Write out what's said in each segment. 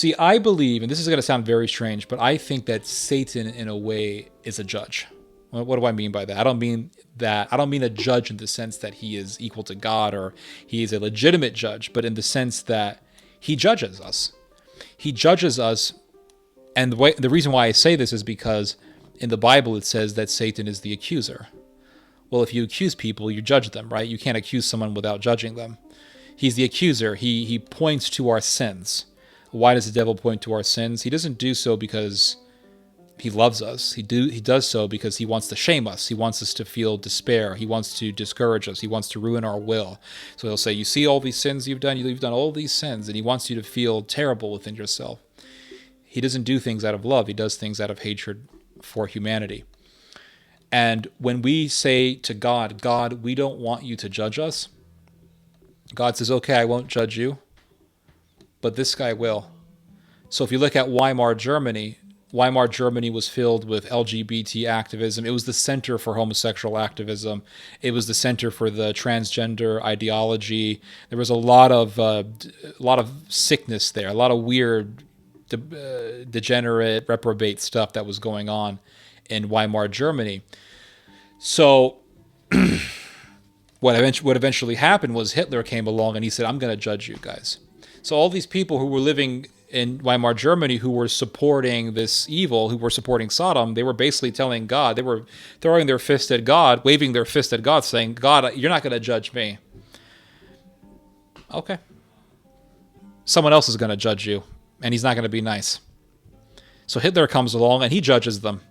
See, I believe, and this is going to sound very strange, but I think that Satan, in a way, is a judge. What do I mean by that? I don't mean that. I don't mean a judge in the sense that he is equal to God or he is a legitimate judge, but in the sense that he judges us. He judges us, and the reason why I say this is because in the Bible it says that Satan is the accuser. Well, if you accuse people, you judge them, right? You can't accuse someone without judging them. He's the accuser. He points to our sins. Why does the devil point to our sins? He doesn't do so because he loves us. He does so because he wants to shame us. He wants us to feel despair. He wants to discourage us. He wants to ruin our will. So he'll say, you see all these sins you've done? You've done all these sins. And he wants you to feel terrible within yourself. He doesn't do things out of love. He does things out of hatred for humanity. And when we say to God, God, we don't want you to judge us, God says, okay, I won't judge you, but this guy will. So if you look at Weimar Germany was filled with LGBT activism. It was the center for homosexual activism. It was the center for the transgender ideology. There was a lot of sickness there, a lot of weird, degenerate, reprobate stuff that was going on in Weimar Germany. So what eventually happened was Hitler came along and he said, I'm going to judge you guys. So all these people who were living in Weimar Germany who were supporting this evil, who were supporting Sodom, they were basically telling God, they were throwing their fist at God, waving their fist at God, saying, God, you're not going to judge me. Okay. Someone else is going to judge you, and he's not going to be nice. So Hitler comes along and he judges them.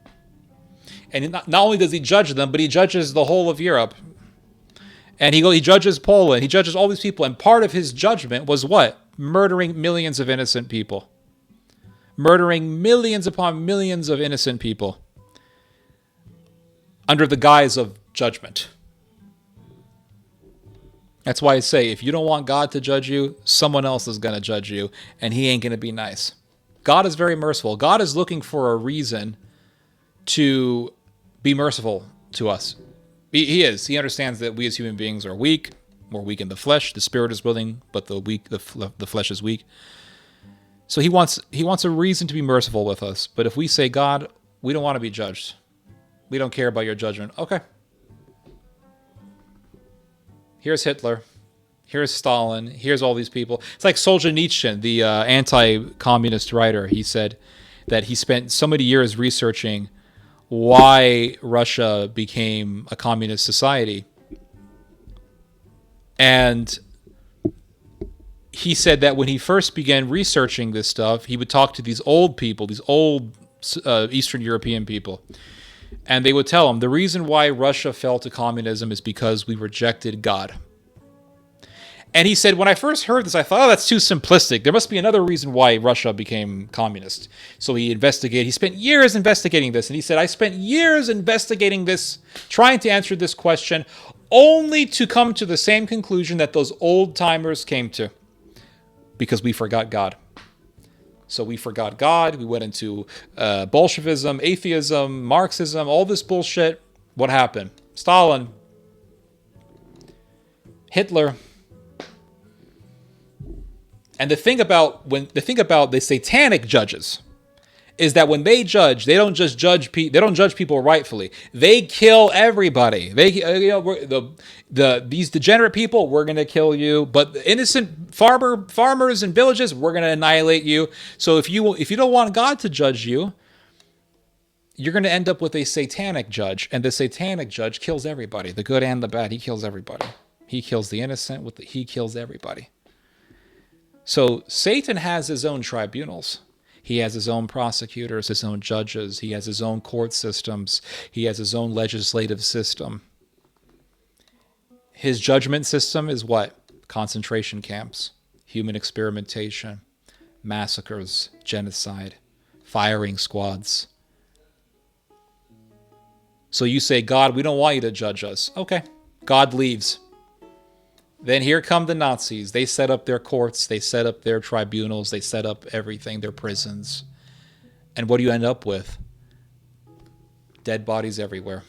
And not only does he judge them, but he judges the whole of Europe. And he judges Poland. He judges all these people. And part of his judgment was what? Murdering millions of innocent people. Murdering millions upon millions of innocent people. Under the guise of judgment. That's why I say, if you don't want God to judge you, someone else is going to judge you. And he ain't going to be nice. God is very merciful. God is looking for a reason to be merciful to us. He is. He understands that we as human beings are weak. We're weak in the flesh. The spirit is willing, but the flesh is weak. So he wants a reason to be merciful with us. But if we say, God, we don't want to be judged. We don't care about your judgment. Okay. Here's Hitler. Here's Stalin. Here's all these people. It's like Solzhenitsyn, the anti-communist writer. He said that he spent so many years researching why Russia became a communist society. And he said that when he first began researching this stuff, he would talk to these old people, these old Eastern European people. And they would tell him the reason why Russia fell to communism is because we rejected God. And he said, when I first heard this, I thought, oh, that's too simplistic. There must be another reason why Russia became communist. So he investigated. He spent years investigating this. And he said, I spent years investigating this, trying to answer this question, only to come to the same conclusion that those old timers came to. Because we forgot God. So we forgot God. We went into Bolshevism, atheism, Marxism, all this bullshit. What happened? Stalin. Hitler. And the thing about the satanic judges is that when they judge, they don't just judge people. They don't judge people rightfully. They kill everybody. These degenerate people, we're gonna kill you. But the innocent farmers and villages, we're gonna annihilate you. So if you don't want God to judge you, you're gonna end up with a satanic judge, and the satanic judge kills everybody, the good and the bad. He kills everybody. He kills the innocent. He kills everybody. So Satan has his own tribunals. He has his own prosecutors, his own judges. He has his own court systems. He has his own legislative system. His judgment system is what? Concentration camps, human experimentation, massacres, genocide, firing squads. So you say, God, we don't want you to judge us. Okay. God leaves. Then here come the Nazis. They set up their courts. They set up their tribunals. They set up everything, their prisons. And what do you end up with? Dead bodies everywhere.